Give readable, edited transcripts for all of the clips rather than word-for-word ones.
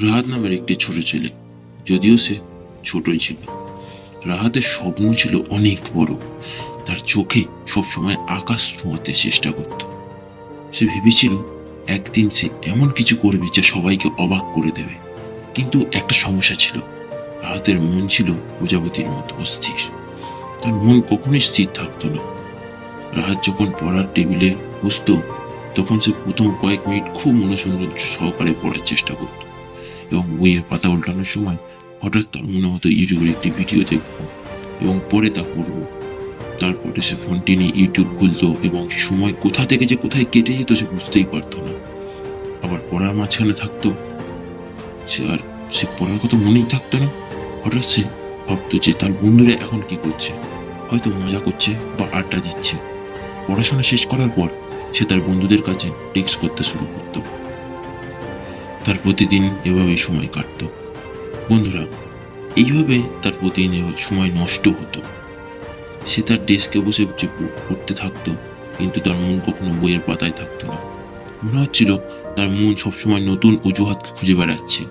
রাহাত নামের একটি ছোট ছেলে, যদিও সে ছোটই ছিল। রাহাতের স্বপ্ন ছিল অনেক বড়। তার চোখে সবসময় আকাশ ছোঁয়াতে চেষ্টা করত। সে ভেবেছিল একদিন সে এমন কিছু করবে যা সবাইকে অবাক করে দেবে। কিন্তু একটা সমস্যা ছিল, রাহাতের মন ছিল প্রজাপতির মতো অস্থির। তার মন কখনোই স্থির থাকতো না। রাহাত যখন পড়ার টেবিলে বসতো, তখন সে প্রথম কয়েক মিনিট খুব মনোসংযোগ সহকারে পড়ার চেষ্টা করত, এবং বইয়ের পাতা উল্টানোর সময় হঠাৎ তার মনে হতো ইউটিউবের একটি ভিডিও দেখব এবং পরে তা পড়ব। তারপরে সে ফোনটি নিয়ে ইউটিউব খুলতো এবং সময় কোথা থেকে যে কোথায় কেটে যেত সে বুঝতেই পারতো না। আবার পড়ার মাঝখানে থাকতো সে পড়ার কথা মনেই থাকতো না। হঠাৎ সে ভাবতো যে তার বন্ধুরা এখন কি করছে, হয়তো মজা করছে বা আড্ডা দিচ্ছে। পড়াশোনা শেষ করার পর সে তার বন্ধুদের কাছে টেক্সট করতে শুরু করত। তার প্রতিদিন এভাবেই সময় কাটতো। বন্ধুরা, এইভাবে তার প্রতিদিন সময় নষ্ট হতো। সে তার ডেস্কে বসে পড়তে থাকতো, কিন্তু তার মন কখনো বইয়ের পাতায় থাকতো না। মনে হচ্ছিল তার মন সবসময় নতুন অজুহাত খুঁজে বেড়াচ্ছে।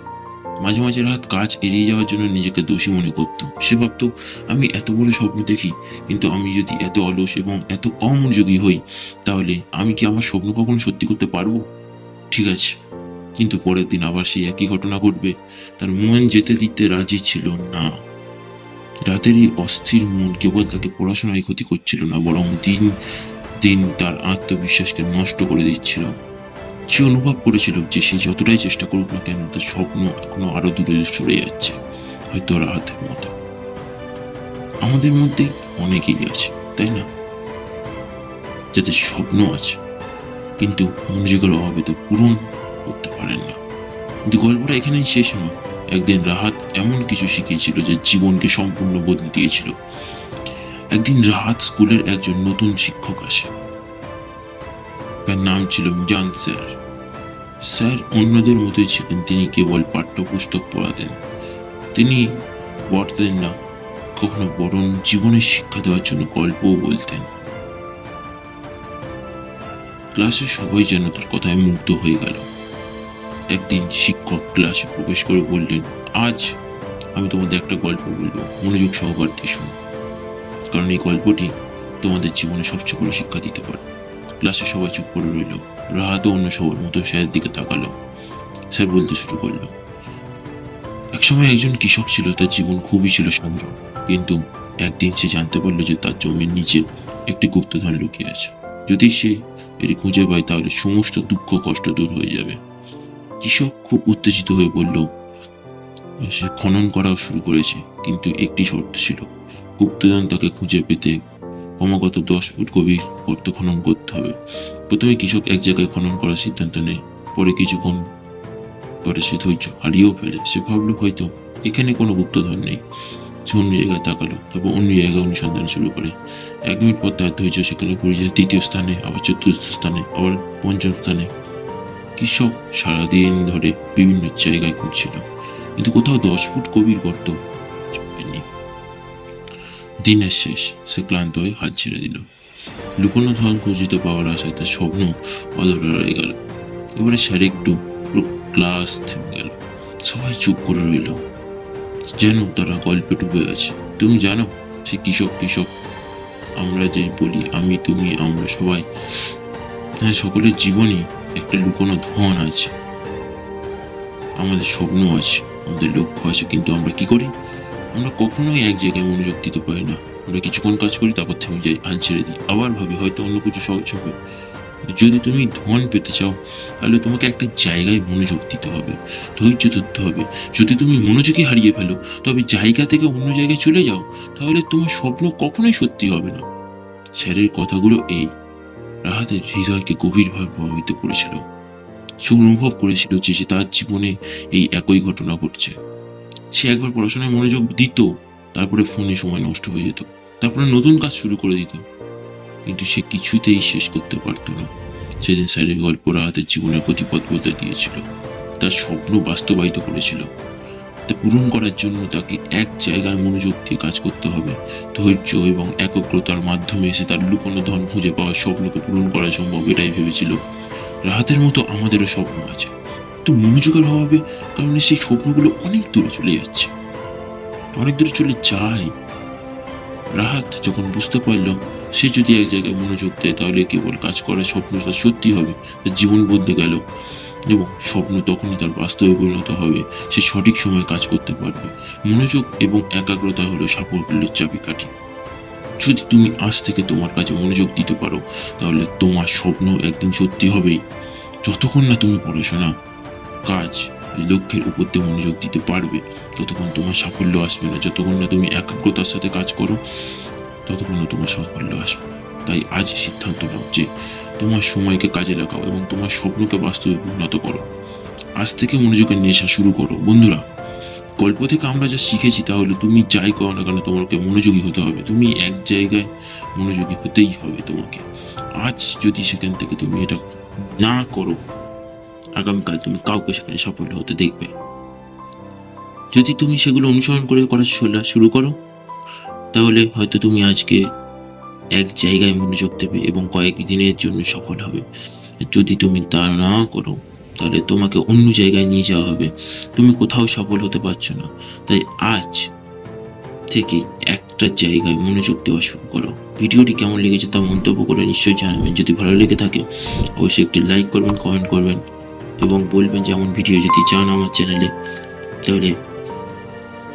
মাঝে মাঝে রাত কাজ এড়িয়ে যাওয়ার জন্য নিজেকে দোষী মনে করত। সে ভাবতো, আমি এত বড় স্বপ্ন দেখি, কিন্তু আমি যদি এত অলস এবং এত অমনোযোগী হই, তাহলে আমি কি আমার স্বপ্ন কখনো সত্যি করতে পারবো? ঠিক আছে, কিন্তু পরের দিন আবার সেই একই ঘটনা ঘটবে। তার মন যেতে দিতে রাজি ছিল না। রাতের এই অস্থির মন কেবল তাকে পড়াশোনায় ক্ষতি করছিল না, বরং দিন দিন তার আত্মবিশ্বাসকে নষ্ট করে দিচ্ছিল। সে অনুভব করেছিল যে সে যতটাই চেষ্টা করুক না কেন, তার স্বপ্ন এখনো আরো দূরে সরে যাচ্ছে, হয়তো রাহাতের মতো। আমাদের মধ্যে অনেকেই আছে, তাই না, যাদের স্বপ্ন আছে কিন্তু মনোযোগের অভাবে তো পূরণ করতে পারেন না। কিন্তু গল্পটা এখানেই শেষ নয়। একদিন রাহাত এমন কিছু শিখেছিল যে জীবনকে সম্পূর্ণ বদলে দিয়েছিল। একদিন রাহাত স্কুলের একজন নতুন শিক্ষক আসে। তার নাম ছিল মিজান স্যার। স্যার অন্যদের মতোই ছিলেন। তিনি কেবল পাঠ্যপুস্তক পড়াতেন, তিনি পড়তেন না কখনো, বরং জীবনের শিক্ষা দেওয়ার জন্য গল্পও বলতেন। ক্লাসে সবাই যেন তার কথায় মুগ্ধ হয়ে গেল। একদিন শিক্ষক ক্লাসে প্রবেশ করে বললেন, আজ আমি তোমাদের একটা গল্প বলবো, মনোযোগ সহকারে শুনো, কারণ এই গল্পটি তোমাদের জীবনে সবচেয়ে বড় শিক্ষা দিতে পারে। ক্লাসে সবাই চুপ করে রইল। রাহাতও অন্য সবার মতো স্যারের দিকে তাকালো। স্যার বলতে শুরু করলো, একসময় একজন কৃষক ছিল। তার জীবন খুবই ছিল সাধারণ, কিন্তু একদিন সে জানতে পারলো যে তার জমির নিচে একটি গুপ্তধন লুকিয়ে আছে। যদি সে এটি খুঁজে পায়, তাহলে সমস্ত দুঃখ কষ্ট দূর হয়ে যাবে। কৃষক খুব উত্তেজিত হয়ে বলল, সে খনন করাও শুরু করেছে, কিন্তু একটি শর্ত ছিল, গুপ্তধন তাকে খুঁজে পেতে ক্রমাগত 10 ফুট গভীর গর্ত খনন করতে হবে। প্রথমে কৃষক এক জায়গায় খনন করার সিদ্ধান্ত নেয়। পরে কিছুক্ষণ পরে সে ধৈর্য হারিয়েও ফেলে। সে ভাবলো হয়তো এখানে কোনো গুপ্তধন নেই। সে অন্য জায়গায় তাকালো, তারপর অন্য জায়গায় অনুসন্ধান শুরু করে। 1 মিনিট পর তার ধৈর্য সেখানে পড়ে যায় 3য় স্থানে, আবার 4র্থ স্থানে, আবার 5ম স্থানে। কৃষক সারাদিন ধরে বিভিন্ন জায়গায় খুঁজছিল, কিন্তু কোথাও 10 ফুট গভীর গর্ত পায়নি। দিনের শেষ, সে ক্লান্ত হয়ে হাল ছেড়ে দিল। লুকোনো ধন খুঁজিতে পাওয়ার আশায় তার স্বপ্ন অধরা রয়ে গেল। এবারে স্যার একটু ক্লাস থেমে গেল। সবাই চুপ করে রইল, যেন তারা গল্পে ডুবে আছে। তুমি জানো, সে কৃষক আমরা যে বলি আমি তুমি আমরা সবাই, হ্যাঁ, সকলের জীবনে একটা লুকোনো ধন আছে। আমাদের স্বপ্ন আছে, আমাদের লক্ষ্য আছে, কিন্তু আমরা কি করি? আমরা কখনোই এক জায়গায় মনোযোগ দিতে পারি না। আমরা কিছুক্ষণ কাজ করি, তারপর থেমে যাই, হাল ছেড়ে দিই, আবার ভাবি হয়তো অন্য কিছু সহজ হবে। যদি তুমি ধন পেতে চাও, তাহলে তোমাকে একটা জায়গায় মনোযোগ দিতে হবে, ধৈর্য ধরতে হবে। যদি তুমি মনোযোগই হারিয়ে ফেলো, তবে জায়গা থেকে অন্য জায়গায় চলে যাও, তাহলে তোমার স্বপ্ন কখনোই সত্যি হবে না। স্যারের কথাগুলো এই রাহাতের হৃদয়কে গভীরভাবে প্রভাবিত করেছিল। সে অনুভব করেছিল যে তার জীবনে এই একই ঘটনা ঘটছে। সে একবার পড়াশোনায় মনোযোগ দিত, তারপরে ফোনে সময় নষ্ট হয়ে যেত, তারপরে নতুন কাজ শুরু করে দিত, কিন্তু সে কিছুতেই শেষ করতে পারত না। সেদিন স্যারের গল্প রাহাতের জীবনের গতিপথ বদলে দিয়েছিল। তার স্বপ্ন বাস্তবায়িত করেছিল। তা পূরণ করার জন্য তাকে এক জায়গায় মনোযোগ দিয়ে কাজ করতে হবে। ধৈর্য এবং একাগ্রতার মাধ্যমে সে তার লুকোনো ধন খুঁজে পাওয়ার স্বপ্নকে পূরণ করা সম্ভব, এটাই ভেবেছিল। রাহাতের মতো আমাদেরও স্বপ্ন আছে, তো মনোযোগের অভাবে কারণে সেই স্বপ্নগুলো অনেক দূরে চলে যাচ্ছে, অনেক দূরে চলে যায়। রাহাত যখন বুঝতে পারলো সে যদি এক জায়গায় মনোযোগ দেয় তাহলে কেবল কাজ করার স্বপ্নটা সত্যি হবে, তার জীবন বদলে গেল এবং স্বপ্ন তখনই তার বাস্তবে পরিণত হবে। সে সঠিক সময়ে কাজ করতে পারবে। মনোযোগ এবং একাগ্রতা হলো সাফল্যের চাবিকাঠি। যদি তুমি আজ থেকে তোমার কাজে মনোযোগ দিতে পারো তাহলে তোমার স্বপ্ন একদিন সত্যি হবেই। যতক্ষণ না তুমি পড়াশোনা, কাজ, লক্ষ্যের উপর দিয়ে মনোযোগ দিতে পারবে ততক্ষণ তোমার সাফল্য আসবে না। যতক্ষণ না তুমি একাগ্রতার সাথে কাজ করো ততক্ষণ না তোমার সাফল্য আসবে না। তাই আজ সিদ্ধান্ত নাও যে তোমার সময়কে কাজে লাগাও এবং তোমার স্বপ্নকে বাস্তবে পরিণত করো। আজ থেকে মনোযোগের নেশা শুরু করো। বন্ধুরা, গল্প থেকে আমরা যা শিখেছি তাহলে তুমি যাই করো না কেন তোমাকে মনোযোগী হতে হবে। তুমি এক জায়গায় মনোযোগী হতেই হবে তোমাকে। আজ যদি সেখান থেকে তুমি এটা না করো, আগামীকাল তুমি কাউকে সেখানে সাফল্য হতে দেখবে। যদি তুমি সেগুলো অনুসরণ করে করা শুরু করো তাহলে হয়তো তুমি আজকে এক জায়গায় মনোযোগ দেবে এবং কয়েক দিনের জন্য সফল হবে। যদি তুমি তা না করো তাহলে তোমাকে অন্য জায়গায় নিয়ে যাওয়া হবে, তুমি কোথাও সফল হতে পারছো না। তাই আজ থেকে একটা জায়গায় মনোযোগ দেওয়া শুরু করো। ভিডিওটি কেমন লেগেছে তা মন্তব্য করে নিশ্চয়ই জানাবেন। যদি ভালো লেগে থাকে অবশ্যই একটি লাইক করবেন, কমেন্ট করবেন এবং বলবেন যে এমন ভিডিও যদি চান আমার চ্যানেলে তাহলে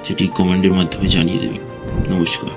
সেটি কমেন্টের মাধ্যমে জানিয়ে দেবেন। নমস্কার।